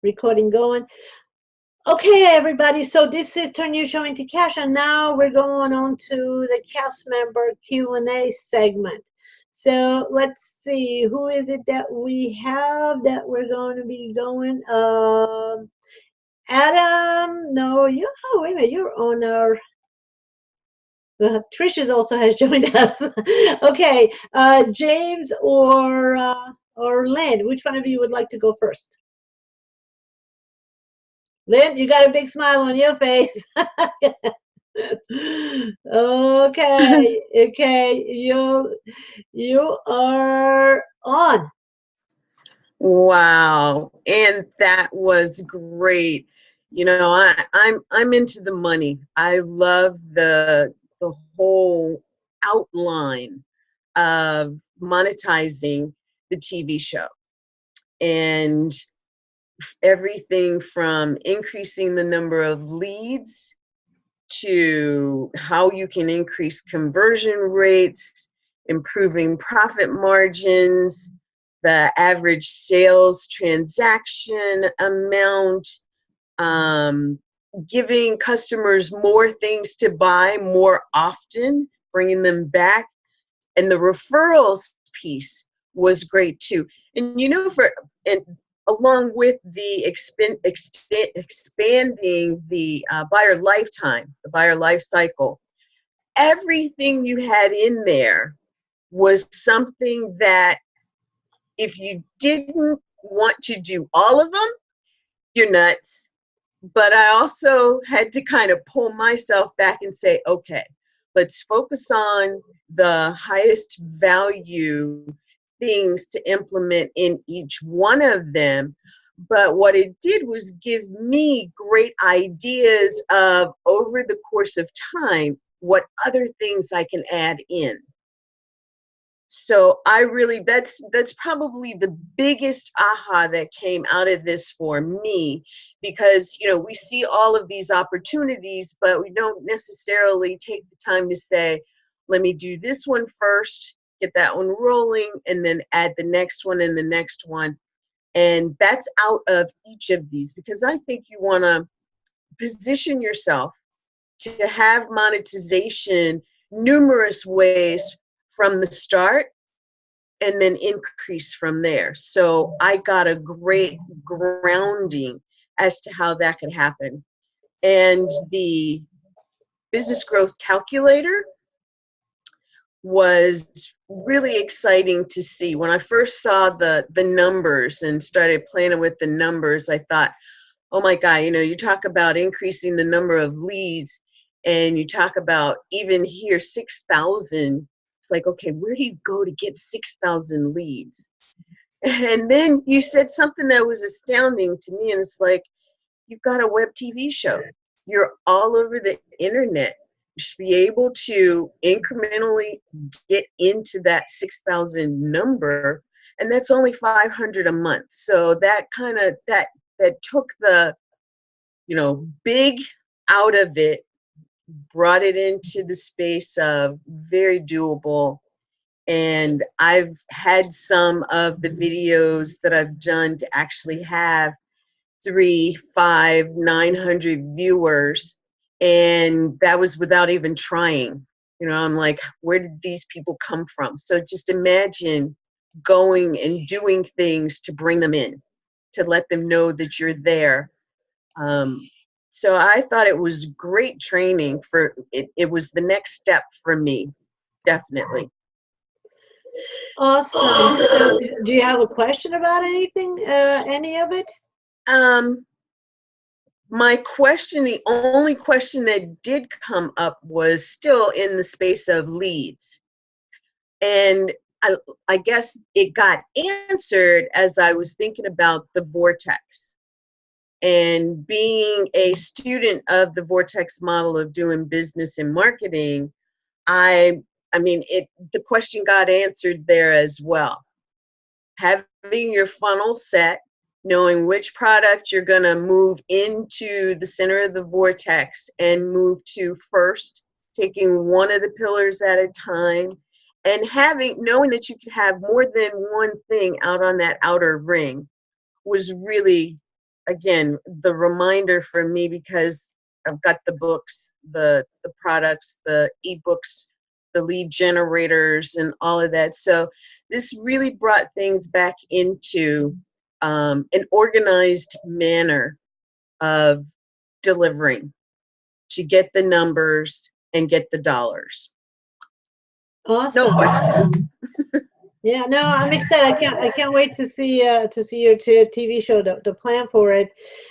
Recording going. Okay, everybody. So this is Turn Your Show into Cash, and now we're going on to the cast member Q&A segment. So let's see, who is it that we have that we're going to be going? Adam, no, you. Oh, wait a minute, you're on our. Trisha's also has joined us. Okay, James or Lynn, which one of you would like to go first? Lynn, you got a big smile on your face. Okay, okay, you are on. Wow, and that was great. You know, I'm into the money. I love the whole outline of monetizing the TV show, and everything from increasing the number of leads to how you can increase conversion rates, improving profit margins, the average sales transaction amount, giving customers more things to buy more often, bringing them back. And the referrals piece was great too. And you know, along with the expanding the buyer lifetime, the buyer life cycle, everything you had in there was something that if you didn't want to do all of them, you're nuts. But I also had to kind of pull myself back and say, okay, let's focus on the highest value things to implement in each one of them. But what it did was give me great ideas of, over the course of time, what other things I can add in. So I really, that's probably the biggest aha that came out of this for me, because, you know, we see all of these opportunities, but we don't necessarily take the time to say, let me do this one first, get that one rolling, and then add the next one and the next one. And that's out of each of these, because I think you want to position yourself to have monetization numerous ways from the start, and then increase from there. So I got a great grounding as to how that could happen. And the business growth calculator was really exciting to see. When I first saw the numbers and started playing with the numbers, I thought, oh my God, you know, you talk about increasing the number of leads, and you talk about even here 6,000. It's like, okay, where do you go to get 6,000 leads? And then you said something that was astounding to me, and it's like, you've got a web TV show. You're all over the internet. You should be able to incrementally get into that 6,000 number, and that's only 500 a month. So that kind of, that took the, you know, big out of it, brought it into the space of very doable. And I've had some of the videos that I've done to actually have 3, 5, 900 viewers, and that was without even trying. You know, I'm like, where did these people come from? So just imagine going and doing things to bring them in, to let them know that you're there. So I thought it was great training for it. It was the next step for me, definitely. Awesome. So, do you have a question about anything? Any of it? My question, the only question that did come up was still in the space of leads. And I guess it got answered as I was thinking about the vortex. And being a student of the vortex model of doing business and marketing, I mean, the question got answered there as well. Having your funnel set, knowing which product you're going to move into the center of the vortex and move to first, taking one of the pillars at a time, and knowing that you could have more than one thing out on that outer ring was really again, the reminder for me, because I've got the books, the products, the ebooks, the lead generators, and all of that. So this really brought things back into an organized manner of delivering to get the numbers and get the dollars. No Awesome. question. Yeah, no, I'm excited. I can't wait to see your TV show, the plan for it.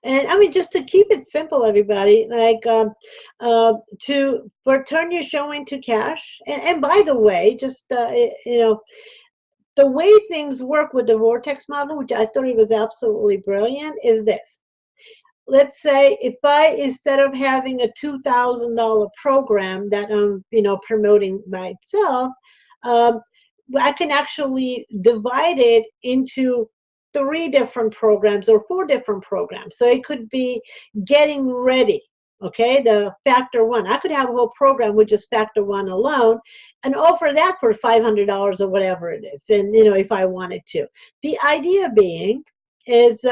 And I mean, just to keep it simple, everybody, like to for turn your show into cash. And by the way, just the way things work with the Vortex model, which I thought it was absolutely brilliant, is this. Let's say if I, instead of having a $2,000 program that I'm promoting by itself, um, I can actually divide it into 3 different programs or 4 different programs. So it could be getting ready. Okay, the factor one. I could have a whole program with just factor one alone and offer that for $500 or whatever it is. And, if I wanted to. The idea being is,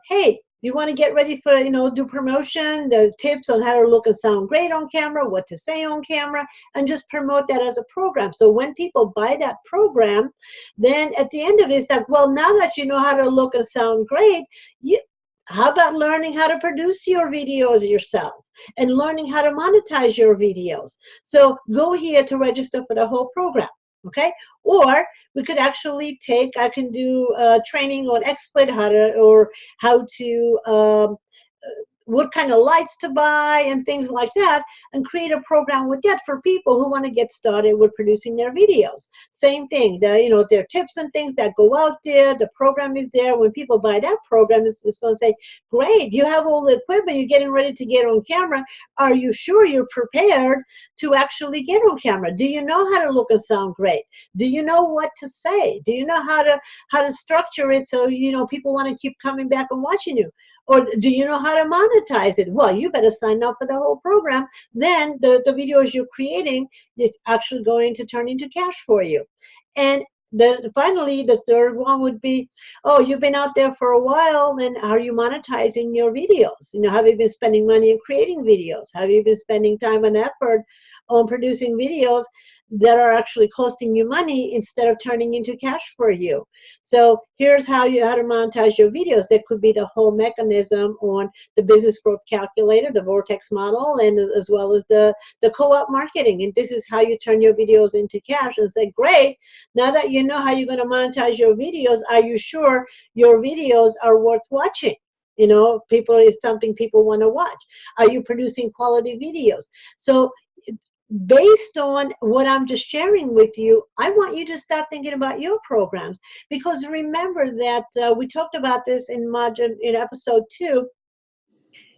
hey, you want to get ready for, do promotion, the tips on how to look and sound great on camera, what to say on camera, and just promote that as a program. So when people buy that program, then at the end of it, it's like, well, now that you know how to look and sound great, how about learning how to produce your videos yourself and learning how to monetize your videos? So go here to register for the whole program. Okay, or we could actually I can do training on XSplit, how to what kind of lights to buy and things like that, and create a program with that for people who want to get started with producing their videos. Same thing, their tips and things that go out there, the program is there. When people buy that program, it's going to say, great, you have all the equipment, you're getting ready to get on camera. Are you sure you're prepared to actually get on camera? Do you know how to look and sound great? Do you know what to say? Do you know how to structure it so people want to keep coming back and watching you? Or do you know how to monetize it? Well, you better sign up for the whole program. Then the videos you're creating is actually going to turn into cash for you. And finally, the third one would be, oh, you've been out there for a while, then are you monetizing your videos? Have you been spending money in creating videos? Have you been spending time and effort on producing videos that are actually costing you money instead of turning into cash for you? So here's how to monetize your videos. That could be the whole mechanism on the business growth calculator, the Vortex model, and as well as the co-op marketing. And this is how you turn your videos into cash and say, great, now that you know how you're going to monetize your videos, are you sure your videos are worth watching? It's something people want to watch. Are you producing quality videos? So based on what I'm just sharing with you, I want you to start thinking about your programs, because remember that we talked about this in episode 2.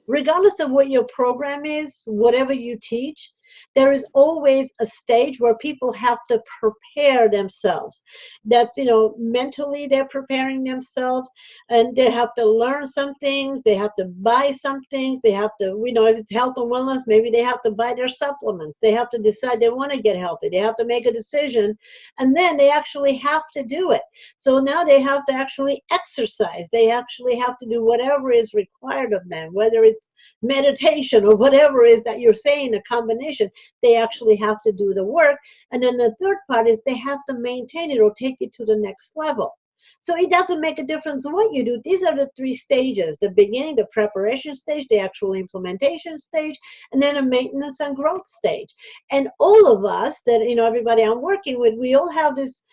Regardless of what your program is, whatever you teach, there is always a stage where people have to prepare themselves. That's, mentally they're preparing themselves, and they have to learn some things. They have to buy some things. They have to, if it's health and wellness, maybe they have to buy their supplements. They have to decide they want to get healthy. They have to make a decision, and then they actually have to do it. So now they have to actually exercise. They actually have to do whatever is required of them, whether it's meditation or whatever it is that you're saying, a combination. They actually have to do the work. And then the third part is they have to maintain it or take it to the next level. So it doesn't make a difference what you do. These are the 3 stages: the beginning, the preparation stage, the actual implementation stage, and then a maintenance and growth stage. And all of us that, everybody I'm working with, we all have this,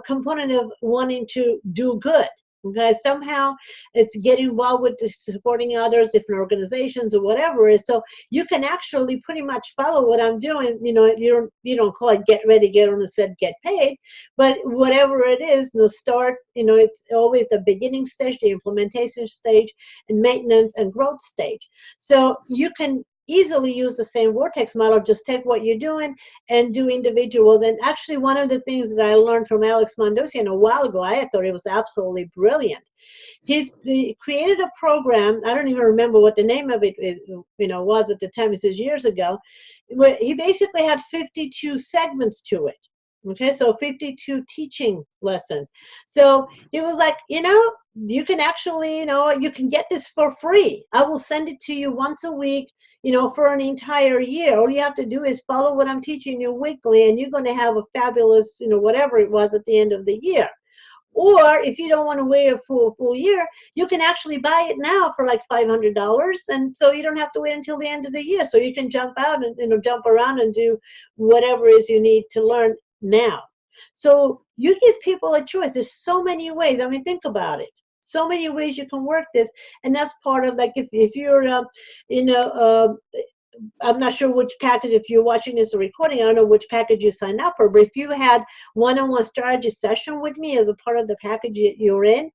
component of wanting to do good. Okay, somehow it's getting involved with supporting others, different organizations or whatever it is. So you can actually pretty much follow what I'm doing. You don't call it get ready, get on the set, get paid, but whatever it is, start. It's always the beginning stage, the implementation stage, and maintenance and growth stage. So you can easily use the same Vortex model. Just take what you're doing and do individuals. And actually, one of the things that I learned from Alex Mondosian a while ago, I thought it was absolutely brilliant. He created a program. I don't even remember what the name of it was at the time. This is years ago. Where he basically had 52 segments to it. Okay, so 52 teaching lessons. So it was like, you can actually, you can get this for free. I will send it to you once a week, for an entire year. All you have to do is follow what I'm teaching you weekly, and you're going to have a fabulous, whatever it was at the end of the year. Or if you don't want to wait a full year, you can actually buy it now for like $500, and so you don't have to wait until the end of the year. So you can jump out and jump around and do whatever it is you need to learn now. So you give people a choice. There's so many ways. I mean, think about it. So many ways you can work this, and that's part of, like, if you're I'm not sure which package, if you're watching this recording, I don't know which package you signed up for, but if you had one-on-one strategy session with me as a part of the package you're in,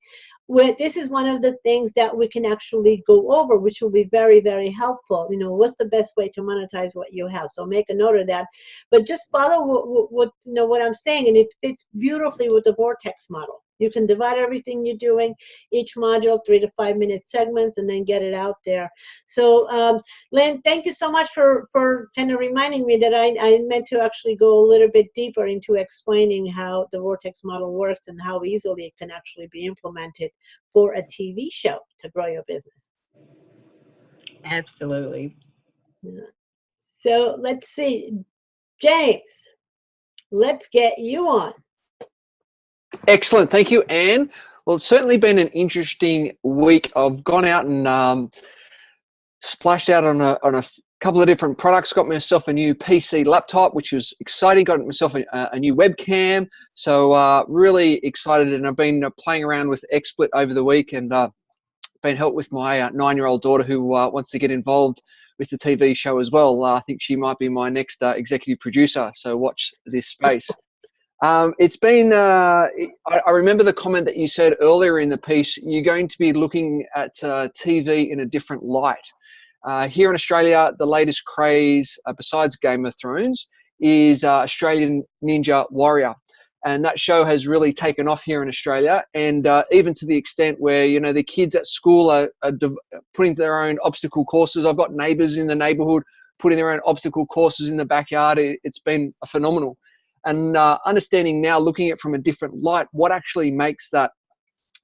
this is one of the things that we can actually go over, which will be very, very helpful. What's the best way to monetize what you have? So make a note of that. But just follow what I'm saying, and it fits beautifully with the Vortex model. You can divide everything you're doing, each module, 3 to 5 minute segments, and then get it out there. So, Lynn, thank you so much for kind of reminding me that I meant to actually go a little bit deeper into explaining how the Vortex model works and how easily it can actually be implemented for a TV show to grow your business. Absolutely. Yeah. So let's see. James, let's get you on. Excellent. Thank you, Anne. Well, it's certainly been an interesting week. I've gone out and splashed out on a couple of different products. Got myself a new PC laptop, which was exciting. Got myself a new webcam. So really excited. And I've been playing around with XSplit over the week, and been helped with my 9-year-old daughter who wants to get involved with the TV show as well. I think she might be my next executive producer. So watch this space. It's been, I remember the comment that you said earlier in the piece, you're going to be looking at TV in a different light. Here in Australia, the latest craze, besides Game of Thrones, is Australian Ninja Warrior. And that show has really taken off here in Australia, and even to the extent where, the kids at school are putting their own obstacle courses. I've got neighbours in the neighbourhood putting their own obstacle courses in the backyard. It's been phenomenal. And understanding now, looking at it from a different light, what actually makes that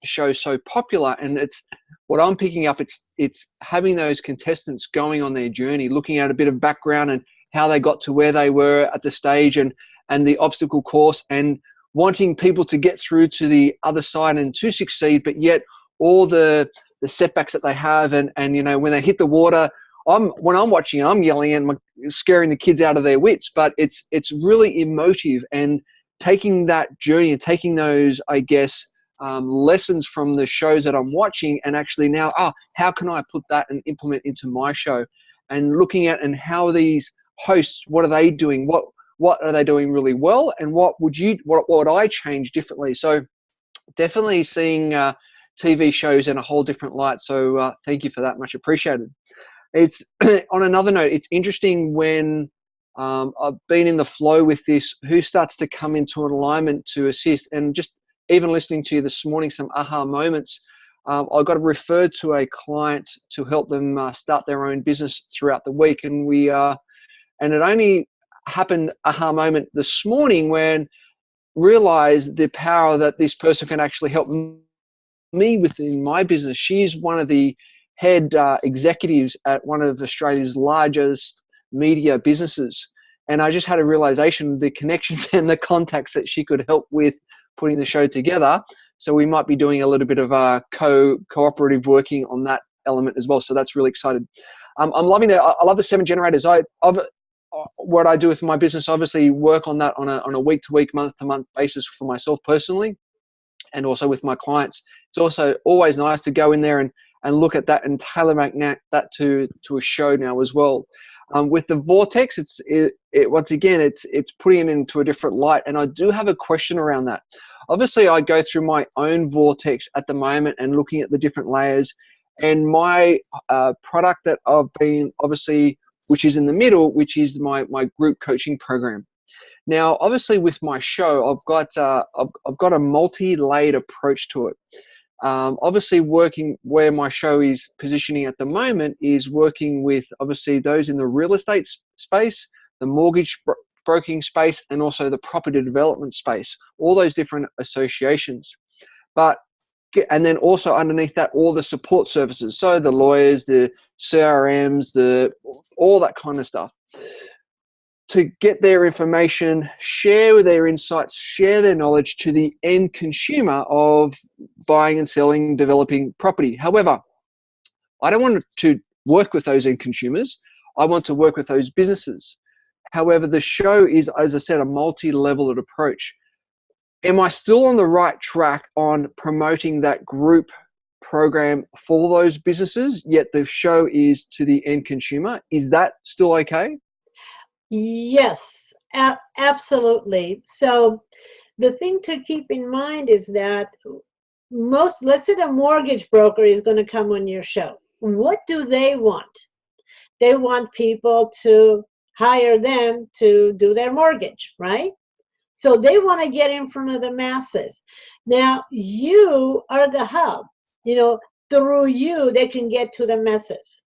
show so popular. And it's what I'm picking up, it's having those contestants going on their journey, looking at a bit of background and how they got to where they were at the stage and the obstacle course, and wanting people to get through to the other side and to succeed, but yet all the setbacks that they have, and when they hit the water, when I'm watching, I'm yelling and scaring the kids out of their wits. But it's really emotive, and taking that journey and taking those, I guess, lessons from the shows that I'm watching, and actually now, how can I put that and implement into my show? And looking at and how these hosts, what are they doing? What are they doing really well? And what would I change differently? So definitely seeing TV shows in a whole different light. So thank you for that. Much appreciated. It's on another note, it's interesting when I've been in the flow with this, who starts to come into an alignment to assist. And just even listening to you this morning, some aha moments. I got referred to a client to help them start their own business throughout the week. And and it only happened aha moment this morning when realized the power that this person can actually help me within my business. She's one of the head executives at one of Australia's largest media businesses. And I just had a realization, the connections and the contacts that she could help with putting the show together. So we might be doing a little bit of cooperative working on that element as well. So that's really excited. I'm loving it. I love the 7 generators. What I do with my business, obviously work on that on a week-to-week, month-to-month basis for myself personally, and also with my clients. It's also always nice to go in there and look at that and tailor-make that to a show now as well. With the Vortex, once again, it's putting it into a different light. And I do have a question around that. Obviously, I go through my own Vortex at the moment and looking at the different layers. And my product that I've been, obviously, which is in the middle, which is my group coaching program. Now, obviously, with my show, I've got a multi-layered approach to it. Obviously, working where my show is positioning at the moment is working with, obviously, those in the real estate space, the mortgage stockbroking space and also the property development space, all those different associations. And then also underneath that, all the support services. So the lawyers, the CRMs, all that kind of stuff. To get their information, share their insights, share their knowledge to the end consumer of buying and selling, developing property. However, I don't want to work with those end consumers. I want to work with those businesses. However, the show is, as I said, a multi-leveled approach. Am I still on the right track on promoting that group program for those businesses, yet the show is to the end consumer? Is that still okay? Yes, absolutely. So the thing to keep in mind is that let's say the mortgage broker is going to come on your show. What do they want? They want people to hire them to do their mortgage, right? So they want to get in front of the masses. Now, you are the hub. Through you, they can get to the masses.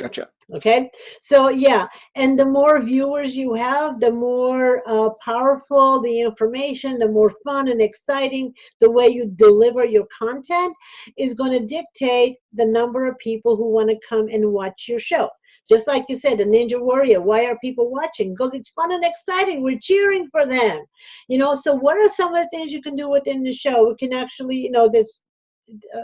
Gotcha. Okay, so yeah, and the more viewers you have, the more powerful the information, the more fun and exciting the way you deliver your content is going to dictate the number of people who want to come and watch your show. Just like you said, the Ninja Warrior, why are people watching? Because it's fun and exciting. We're cheering for them. So what are some of the things you can do within the show? We can actually,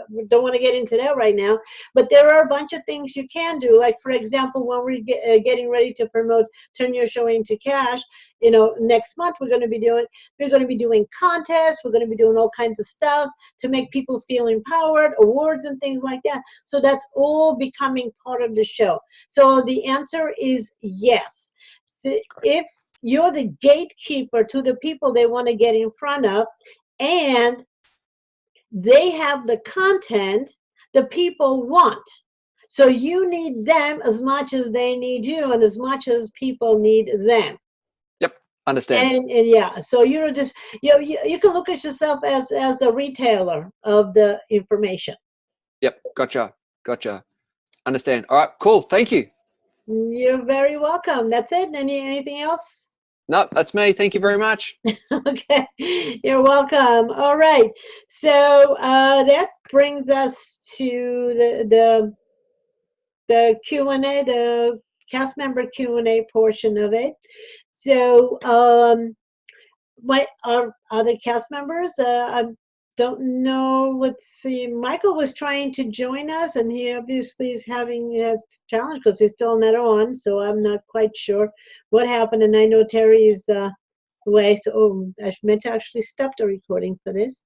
we don't want to get into that right now, but there are a bunch of things you can do. Like, for example, when we're getting ready to promote Turn Your Show into Cash, next month we're going to be doing contests. We're going to be doing all kinds of stuff to make people feel empowered, awards and things like that. So that's all becoming part of the show. So the answer is yes. So if you're the gatekeeper to the people they want to get in front of, and they have the content the people want. So you need them as much as they need you, and as much as people need them. Yep, understand. And yeah, so you're just you can look at yourself as the retailer of the information. Yep, gotcha. Understand. All right, cool. Thank you. You're very welcome. That's it. Anything else? No, that's me. Thank you very much. Okay, you're welcome. All right, so that brings us to the Q&A, the cast member Q&A portion of it. So our other cast members, I don't know. Let's see. Michael was trying to join us, and he obviously is having a challenge because he's still not on. So I'm not quite sure what happened. And I know Terry is away. So I meant to actually stop the recording for this.